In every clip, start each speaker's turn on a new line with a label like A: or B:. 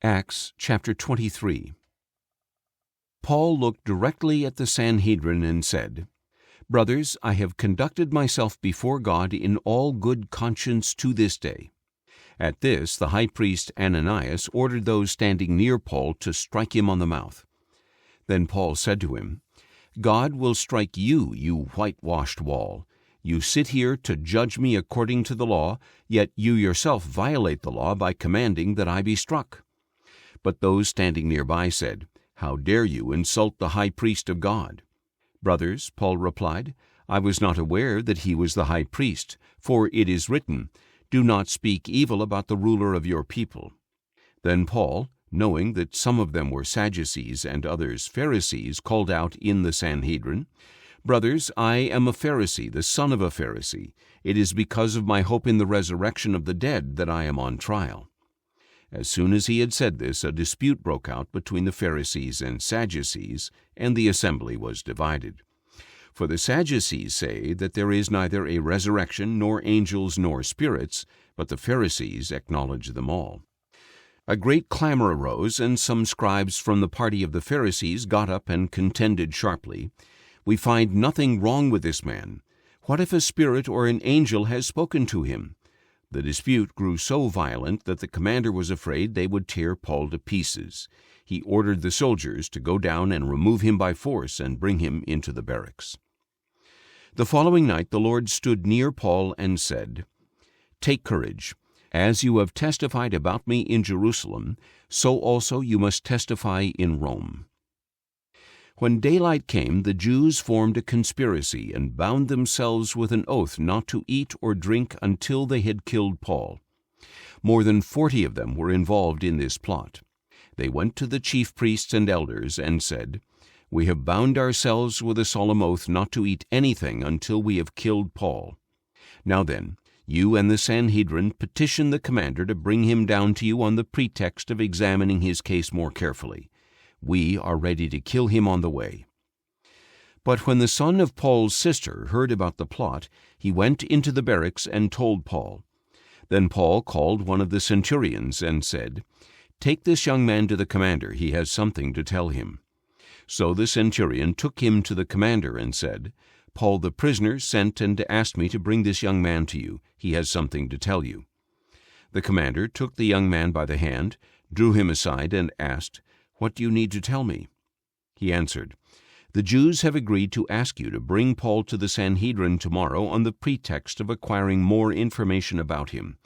A: Acts chapter 23. Paul looked directly at the Sanhedrin and said, "Brothers, I have conducted myself before God in all good conscience to this day." At this, the high priest Ananias ordered those standing near Paul to strike him on the mouth. Then Paul said to him, "God will strike you, you whitewashed wall. You sit here to judge me according to the law, yet you yourself violate the law by commanding that I be struck." But those standing nearby said, "How dare you insult the high priest of God?" "Brothers," Paul replied, "I was not aware that he was the high priest, for it is written, 'Do not speak evil about the ruler of your people.'" Then Paul, knowing that some of them were Sadducees and others Pharisees, called out in the Sanhedrin, "Brothers, I am a Pharisee, the son of a Pharisee. It is because of my hope in the resurrection of the dead that I am on trial." As soon as he had said this, a dispute broke out between the Pharisees and Sadducees, and the assembly was divided. For the Sadducees say that there is neither a resurrection, nor angels, nor spirits, but the Pharisees acknowledge them all. A great clamor arose, and some scribes from the party of the Pharisees got up and contended sharply, "We find nothing wrong with this man. What if a spirit or an angel has spoken to him?" The dispute grew so violent that the commander was afraid they would tear Paul to pieces. He ordered the soldiers to go down and remove him by force and bring him into the barracks. The following night the Lord stood near Paul and said, "Take courage. As you have testified about me in Jerusalem, so also you must testify in Rome." When daylight came, the Jews formed a conspiracy and bound themselves with an oath not to eat or drink until they had killed Paul. More than 40 of them were involved in this plot. They went to the chief priests and elders and said, "We have bound ourselves with a solemn oath not to eat anything until we have killed Paul. Now then, you and the Sanhedrin petition the commander to bring him down to you on the pretext of examining his case more carefully. We are ready to kill him on the way." But when the son of Paul's sister heard about the plot, he went into the barracks and told Paul. Then Paul called one of the centurions and said, "Take this young man to the commander. He has something to tell him." So the centurion took him to the commander and said, "Paul the prisoner sent and asked me to bring this young man to you. He has something to tell you." The commander took the young man by the hand, drew him aside, and asked, "What do you need to tell me?" He answered, "The Jews have agreed to ask you to bring Paul to the Sanhedrin tomorrow on the pretext of acquiring more information about him.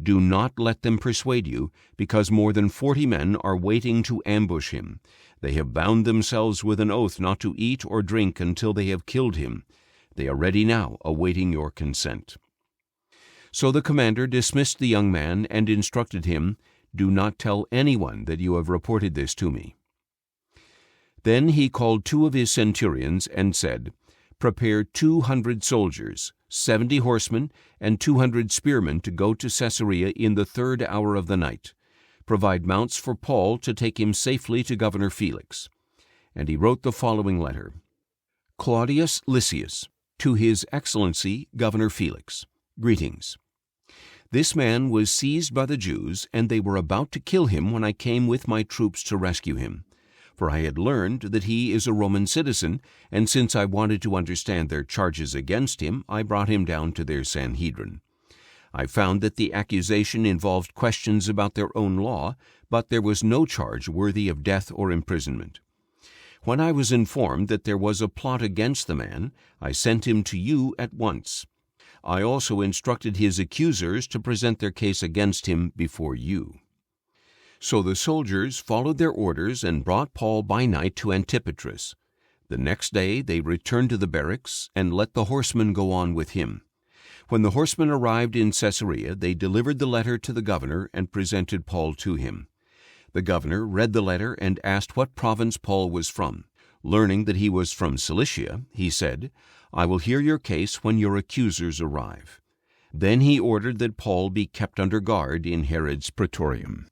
A: Do not let them persuade you, because more than 40 men are waiting to ambush him. They have bound themselves with an oath not to eat or drink until they have killed him. They are ready now, awaiting your consent." So the commander dismissed the young man and instructed him, "Do not tell anyone that you have reported this to me." Then he called 2 of his centurions and said, "Prepare 200 soldiers, 70 horsemen, and 200 spearmen to go to Caesarea in the 3rd hour of the night. Provide mounts for Paul to take him safely to Governor Felix." And he wrote the following letter: "Claudius Lysias, to His Excellency Governor Felix, greetings. This man was seized by the Jews, and they were about to kill him when I came with my troops to rescue him. For I had learned that he is a Roman citizen, and since I wanted to understand their charges against him, I brought him down to their Sanhedrin. I found that the accusation involved questions about their own law, but there was no charge worthy of death or imprisonment. When I was informed that there was a plot against the man, I sent him to you at once. I also instructed his accusers to present their case against him before you." So the soldiers followed their orders and brought Paul by night to Antipatris. The next day they returned to the barracks and let the horsemen go on with him. When the horsemen arrived in Caesarea, they delivered the letter to the governor and presented Paul to him. The governor read the letter and asked what province Paul was from. Learning that he was from Cilicia, he said, "I will hear your case when your accusers arrive." Then he ordered that Paul be kept under guard in Herod's praetorium.